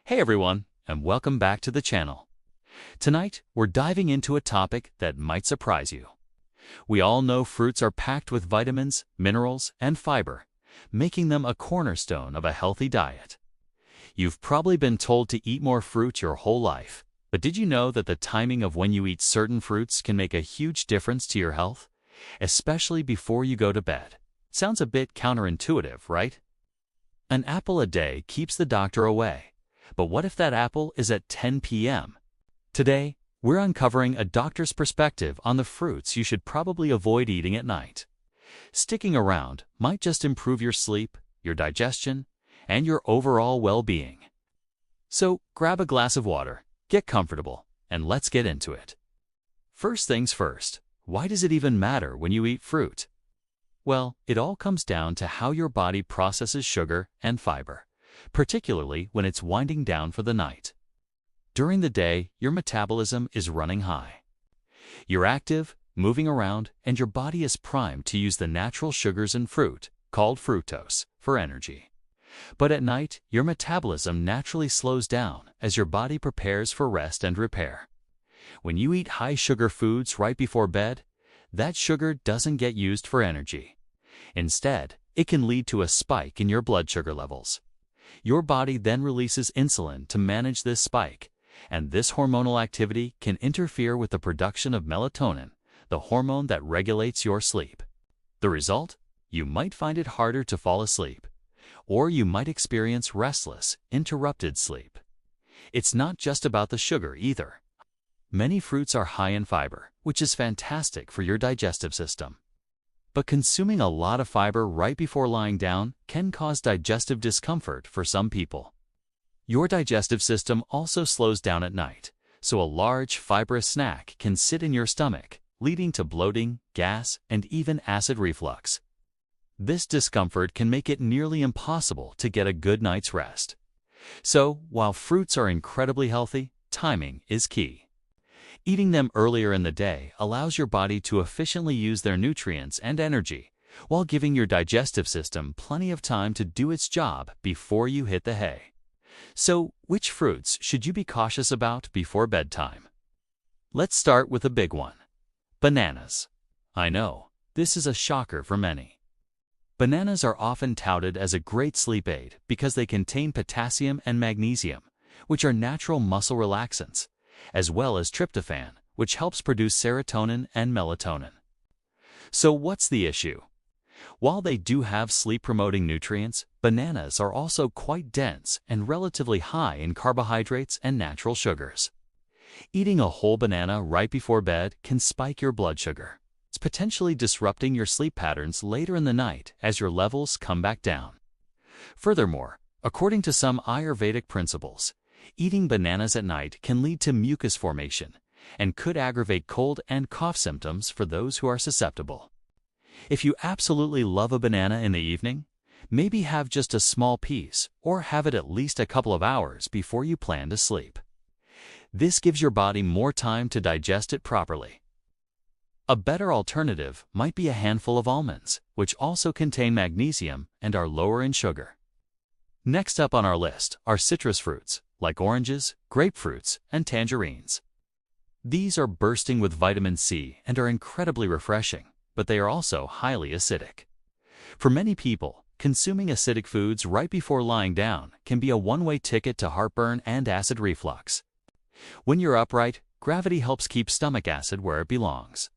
Hey everyone, and welcome back to the channel. Tonight, we're diving into a topic that might surprise you. We all know fruits are packed with vitamins, minerals, and fiber, making them a cornerstone of a healthy diet. You've probably been told to eat more fruit your whole life, but did you know that the timing of when you eat certain fruits can make a huge difference to your health, especially before you go to bed? Sounds a bit counterintuitive, right? An apple a day keeps the doctor away. But what if that apple is at 10 p.m.? Today, we're uncovering a doctor's perspective on the fruits you should probably avoid eating at night. Sticking around might just improve your sleep, your digestion, and your overall well-being. So grab a glass of water, get comfortable, and let's get into it. First things first, why does it even matter when you eat fruit? Well, it all comes down to how your body processes sugar and fiber, particularly when it's winding down for the night. During the day, your metabolism is running high. You're active, moving around, and your body is primed to use the natural sugars in fruit, called fructose, for energy. But at night, your metabolism naturally slows down as your body prepares for rest and repair. When you eat high-sugar foods right before bed, that sugar doesn't get used for energy. Instead, it can lead to a spike in your blood sugar levels. Your body then releases insulin to manage this spike, and this hormonal activity can interfere with the production of melatonin, the hormone that regulates your sleep. The result? You might find it harder to fall asleep, or you might experience restless, interrupted sleep. It's not just about the sugar either. Many fruits are high in fiber, which is fantastic for your digestive system. But consuming a lot of fiber right before lying down can cause digestive discomfort for some people. Your digestive system also slows down at night, so a large fibrous snack can sit in your stomach, leading to bloating, gas, and even acid reflux. This discomfort can make it nearly impossible to get a good night's rest. So, while fruits are incredibly healthy, timing is key. Eating them earlier in the day allows your body to efficiently use their nutrients and energy, while giving your digestive system plenty of time to do its job before you hit the hay. So, which fruits should you be cautious about before bedtime? Let's start with a big one: bananas. I know, this is a shocker for many. Bananas are often touted as a great sleep aid because they contain potassium and magnesium, which are natural muscle relaxants, as well as tryptophan, which helps produce serotonin and melatonin. So what's the issue? While they do have sleep-promoting nutrients, bananas are also quite dense and relatively high in carbohydrates and natural sugars. Eating a whole banana right before bed can spike your blood sugar. It's potentially disrupting your sleep patterns later in the night as your levels come back down. Furthermore, according to some Ayurvedic principles, eating bananas at night can lead to mucus formation and could aggravate cold and cough symptoms for those who are susceptible. If you absolutely love a banana in the evening, maybe have just a small piece or have it at least a couple of hours before you plan to sleep. This gives your body more time to digest it properly. A better alternative might be a handful of almonds, which also contain magnesium and are lower in sugar. Next up on our list are citrus fruits, like oranges, grapefruits, and tangerines. These are bursting with vitamin C and are incredibly refreshing, but they are also highly acidic. For many people, consuming acidic foods right before lying down can be a one-way ticket to heartburn and acid reflux. When you're upright, gravity helps keep stomach acid where it belongs.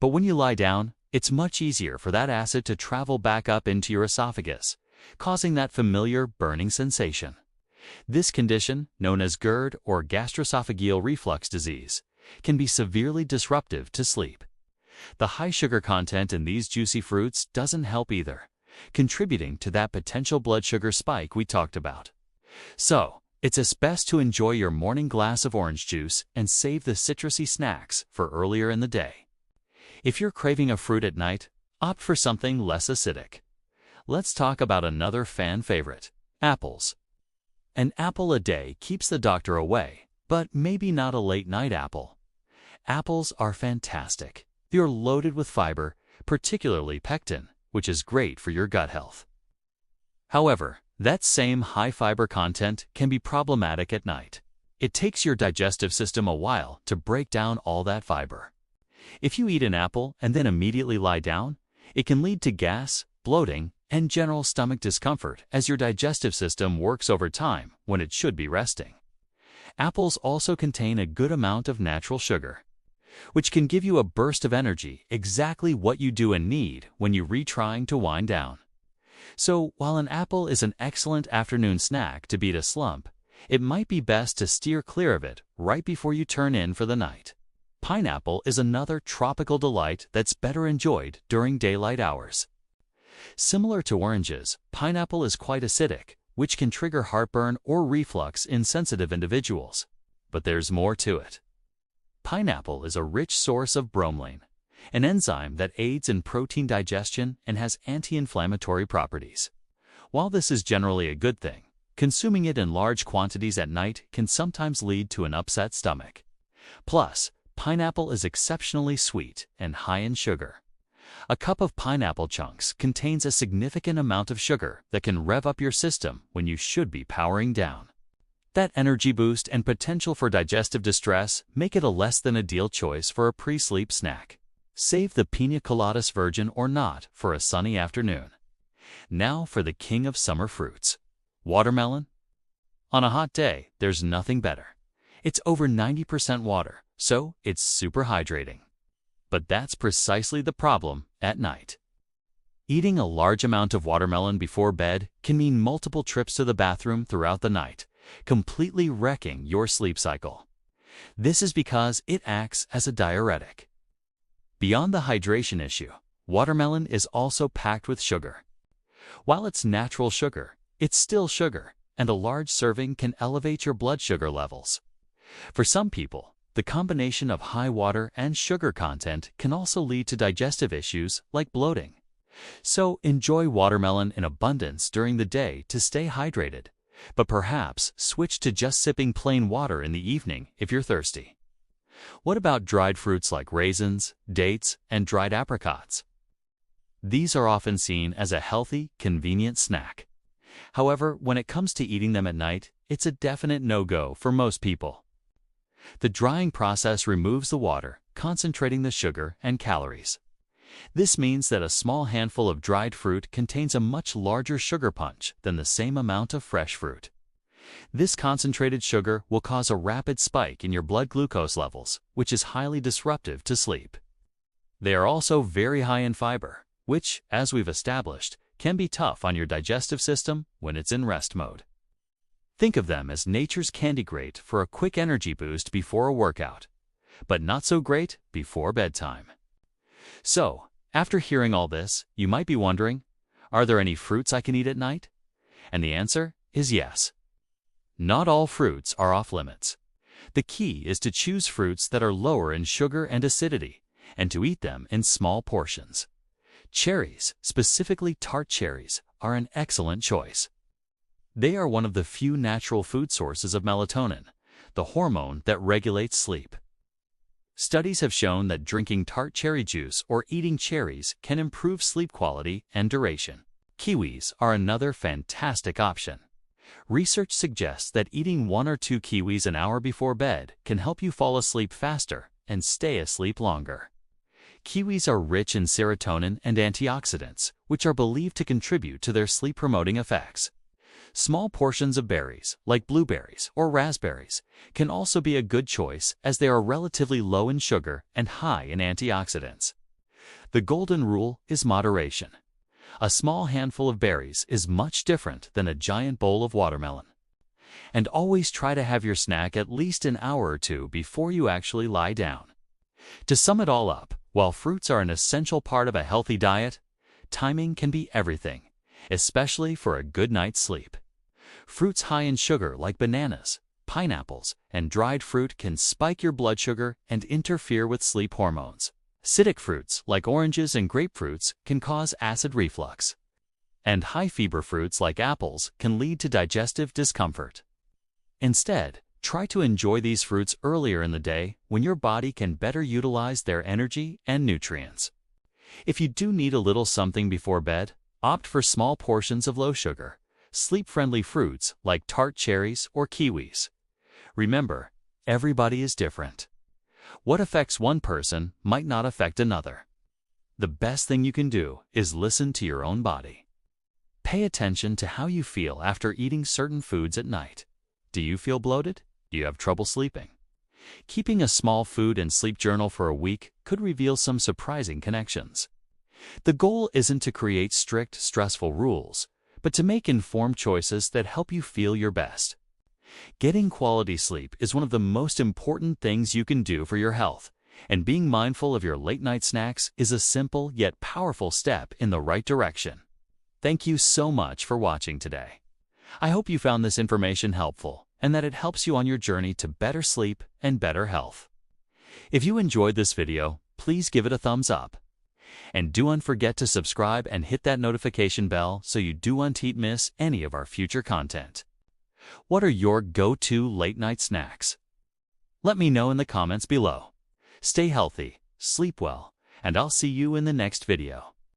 But when you lie down, it's much easier for that acid to travel back up into your esophagus, causing that familiar burning sensation. This condition, known as GERD or gastroesophageal reflux disease, can be severely disruptive to sleep. The high sugar content in these juicy fruits doesn't help either, contributing to that potential blood sugar spike we talked about. So, it's best to enjoy your morning glass of orange juice and save the citrusy snacks for earlier in the day. If you're craving a fruit at night, opt for something less acidic. Let's talk about another fan favorite: apples. An apple a day keeps the doctor away, but maybe not a late-night apple. Apples are fantastic. They're loaded with fiber, particularly pectin, which is great for your gut health. However, That same high fiber content can be problematic at night. It takes your digestive system a while to break down all that fiber. If you eat an apple and then immediately lie down, it can lead to gas, bloating, and general stomach discomfort as your digestive system works overtime when it should be resting. Apples also contain a good amount of natural sugar, which can give you a burst of energy, exactly what you do and need when you're retrying to wind down. So, while an apple is an excellent afternoon snack to beat a slump, it might be best to steer clear of it right before you turn in for the night. Pineapple is another tropical delight that's better enjoyed during daylight hours. Similar to oranges, pineapple is quite acidic, which can trigger heartburn or reflux in sensitive individuals. But there's more to it. Pineapple is a rich source of bromelain, an enzyme that aids in protein digestion and has anti-inflammatory properties. While this is generally a good thing, consuming it in large quantities at night can sometimes lead to an upset stomach. Plus, pineapple is exceptionally sweet and high in sugar. A cup of pineapple chunks contains a significant amount of sugar that can rev up your system when you should be powering down. That energy boost and potential for digestive distress make it a less than ideal choice for a pre-sleep snack. Save the pina coladas virgin or not for a sunny afternoon. Now for the king of summer fruits, watermelon. On a hot day, there's nothing better. It's over 90% water, so it's super hydrating. But that's precisely the problem at night. Eating a large amount of watermelon before bed can mean multiple trips to the bathroom throughout the night, completely wrecking your sleep cycle. This is because it acts as a diuretic. Beyond the hydration issue, watermelon is also packed with sugar. While it's natural sugar, it's still sugar, and a large serving can elevate your blood sugar levels. For some people, the combination of high water and sugar content can also lead to digestive issues like bloating. So enjoy watermelon in abundance during the day to stay hydrated, but perhaps switch to just sipping plain water in the evening if you're thirsty. What about dried fruits like raisins, dates, and dried apricots? These are often seen as a healthy, convenient snack. However, when it comes to eating them at night, it's a definite no-go for most people. The drying process removes the water, concentrating the sugar and calories. This means that a small handful of dried fruit contains a much larger sugar punch than the same amount of fresh fruit. This concentrated sugar will cause a rapid spike in your blood glucose levels, which is highly disruptive to sleep. They are also very high in fiber, which, as we've established, can be tough on your digestive system when it's in rest mode. Think of them as nature's candy grate for a quick energy boost before a workout, but not so great before bedtime. So, after hearing all this, you might be wondering, are there any fruits I can eat at night? And the answer is yes. Not all fruits are off limits. The key is to choose fruits that are lower in sugar and acidity, and to eat them in small portions. Cherries, specifically tart cherries, are an excellent choice. They are one of the few natural food sources of melatonin, the hormone that regulates sleep. Studies have shown that drinking tart cherry juice or eating cherries can improve sleep quality and duration. Kiwis are another fantastic option. Research suggests that eating 1 or 2 kiwis an hour before bed can help you fall asleep faster and stay asleep longer. Kiwis are rich in serotonin and antioxidants, which are believed to contribute to their sleep-promoting effects. Small portions of berries, like blueberries or raspberries, can also be a good choice as they are relatively low in sugar and high in antioxidants. The golden rule is moderation. A small handful of berries is much different than a giant bowl of watermelon. And always try to have your snack at least an hour or 2 before you actually lie down. To sum it all up, while fruits are an essential part of a healthy diet, timing can be everything, especially for a good night's sleep. Fruits high in sugar like bananas, pineapples, and dried fruit can spike your blood sugar and interfere with sleep hormones. Acidic fruits like oranges and grapefruits can cause acid reflux. And high-fiber fruits like apples can lead to digestive discomfort. Instead, try to enjoy these fruits earlier in the day when your body can better utilize their energy and nutrients. If you do need a little something before bed, opt for small portions of low sugar, sleep-friendly fruits like tart cherries or kiwis. Remember, everybody is different. What affects one person might not affect another. The best thing you can do is listen to your own body. Pay attention to how you feel after eating certain foods at night. Do you feel bloated? Do you have trouble sleeping? Keeping a small food and sleep journal for a week could reveal some surprising connections. The goal isn't to create strict, stressful rules, but to make informed choices that help you feel your best. Getting quality sleep is one of the most important things you can do for your health, and being mindful of your late-night snacks is a simple yet powerful step in the right direction. Thank you so much for watching today. I hope you found this information helpful and that it helps you on your journey to better sleep and better health. If you enjoyed this video, please give it a thumbs up. And don't forget to subscribe and hit that notification bell so you don't miss any of our future content. What are your go-to late-night snacks? Let me know in the comments below. Stay healthy, sleep well, and I'll see you in the next video.